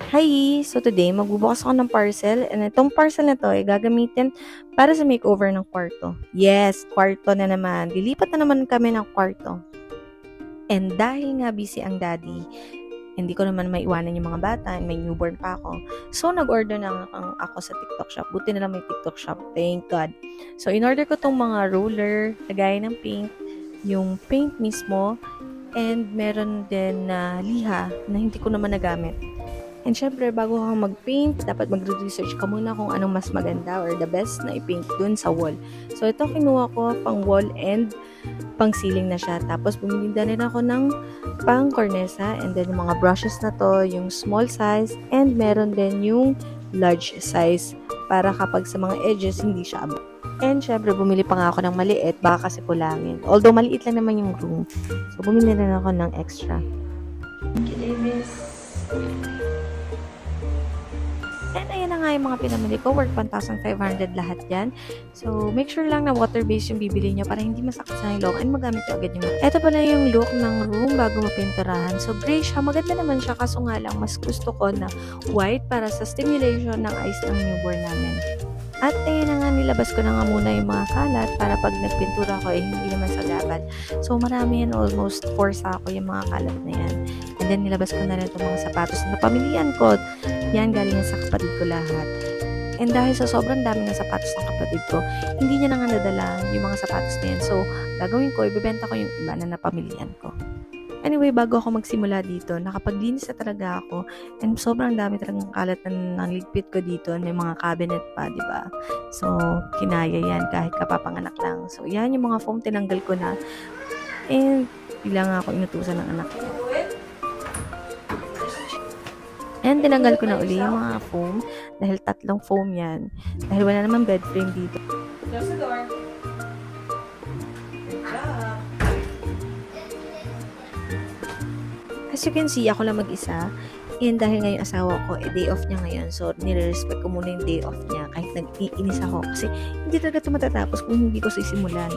Hi! So today, magbubukas ako ng parcel and itong parcel na to ay gagamitin para sa makeover ng kwarto. Yes, kwarto na naman. Lilipat na naman kami ng kwarto. And dahil nga busy ang daddy, hindi ko naman maiwanan yung mga bata and may newborn pa ako. So, nag-order na ako sa TikTok shop. Buti na lang may TikTok shop. Thank God. So, in-order ko tong mga roller, lagay ng paint, yung paint mismo, and meron din na liha na hindi ko naman nagamit. And syempre, bago kang mag-paint, dapat magre-research ka muna kung anong mas maganda or the best na i-paint dun sa wall. So, ito kinuha ko pang wall and pang ceiling na siya. Tapos, bumili na rin ako ng pang cornesa and then yung mga brushes na to, yung small size and meron din yung large size para kapag sa mga edges, hindi siya abot. And syempre, bumili pa nga ako ng maliit, baka kasi kulangin. Although, maliit lang naman yung room. So, bumili rin ako ng extra. Thank you, Davis. And ayan na nga yung mga pinamili ko. Worth 1,500 lahat yan. So, make sure lang na water-based yung bibili nyo para hindi masakit sa ilong and magamit nyo agad yung... Ito pala yung look ng room bago mapinturahan. So, gray siya. Maganda naman siya. Kaso nga lang, mas gusto ko na white para sa stimulation ng eyes ng newborn namin. At ayun na nga, nilabas ko na nga muna yung mga kalat para pag nagpintura ko, hindi naman sagabal. So, marami yan, almost 4 sako yung mga kalat na yan. And then, nilabas ko na rin itong mga sapatos na pamilihan ko. Yan, galing sa kapatid ko lahat. And dahil sa sobrang dami ng sapatos ng kapatid ko, hindi niya na nga nadala yung mga sapatos na yan. So, gagawin ko, ibebenta ko yung iba na napamilihan ko. Anyway, bago ako magsimula dito, nakapaglinis na talaga ako and sobrang dami talagang kalat na naligpit ko dito. May mga cabinet pa, di ba? So, kinaya yan kahit kapapanganak lang. So, yan yung mga foam, tinanggal ko na. And, bigla nga ako inutusan ng anak ko. And, tinanggal ko na uli yung mga foam dahil 3 foam yan. Dahil wala naman bed frame dito. Close the door. Good job. As you can see, ako lang mag-isa. And dahil nga yung asawa ko, day off niya ngayon. So, nire-respect ko muna yung day off niya kahit nag-iinis ako. Kasi hindi talaga ito matatapos kung hindi ko sisimulan.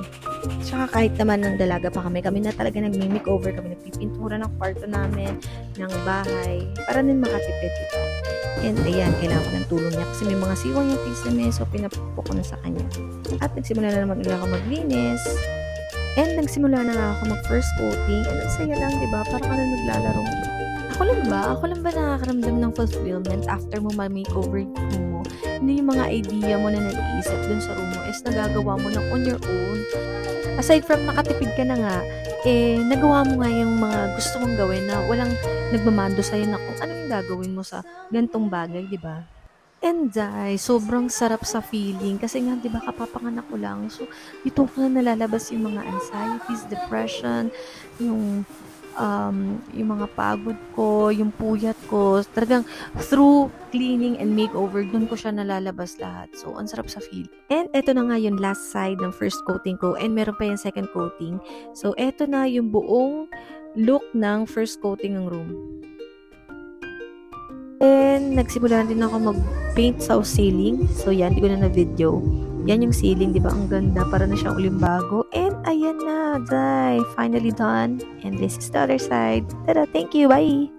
Tsaka kahit naman ng dalaga pa kami na talaga nag-makeover kami, nagpipintura ng kwarto namin, ng bahay, para din makatipid dito. And ayan, kailangan ko ng tulong niya kasi may mga siwang yung kisame, so pinapupo ko na sa kanya. At nagsimula na naman ulit ako maglinis. And nagsimula na nga ako mag-first coating. And ang saya lang, di ba? Parang ka na naglalaro. Ako lang ba nakakaramdam ng fulfillment after mo ma-makeover yung room mo? Hindi yung mga idea mo na nag-iisip dun sa room mo is nagagawa mo na on your own. Aside from nakatipid ka na nga, nagawa mo nga yung mga gusto mong gawin na walang nagmamando sa'yo na kung ano yung gagawin mo sa gantong bagay, di ba? And sobrang sarap sa feeling kasi nga 'di ba kapapanganak ko lang. So dito ko na nalalabas yung mga anxieties, depression, yung yung mga pagod ko, yung puyat ko. Talagang through cleaning and makeover, dun ko siya nalalabas lahat. So ang sarap sa feel. And eto na nga yung last side ng first coating ko and meron pa yung second coating. So eto na yung buong look ng first coating ng room. And nagsimula din ako mag-paint sa ceiling. So yan, hindi ko na na-video. Yan yung ceiling, di ba? Ang ganda. Para na siyang uling bago. And ayan na, finally done. And this is the other side. Tada, thank you, bye!